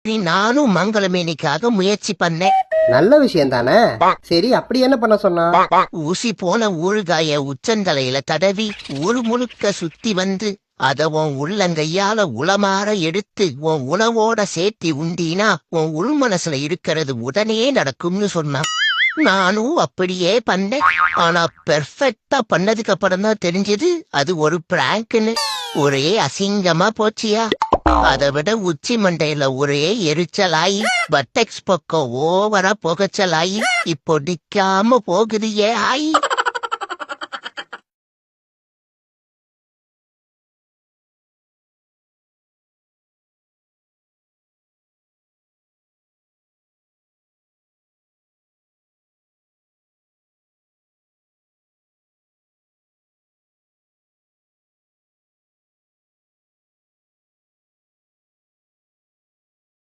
நானும் மங்களமேனிக்காக முயற்சி பண்ணேன். நல்ல விஷயம் தானே. சரி, அப்படி என்ன பண்ண சொன்னா? ஊசி போன ஊறுகாய உச்சந்தலையில தடவி ஊர் முழுக்க சுத்தி வந்து அத உன் உள்ளங்கையால உளமாற எடுத்து உன் உணவோட சேர்த்தி உண்டீனா உன் உள் மனசுல இருக்கிறது உடனே நடக்கும்னு சொன்னான். நானும் அப்படியே பண்ணேன். ஆனா பெர்ஃபெக்டா பண்ணதுக்கு அப்புறம் தான் தெரிஞ்சது அது ஒரு பிராங்க்னு. ஒரே அசிங்கமா போச்சியா. அதை விட உச்சி மண்டையில ஒரே எரிச்சலாயி பட்டெக்ஸ் பக்கம் ஓவரா புகைச்சலாயி இப்போ நிக்காம போகுது ஆயி.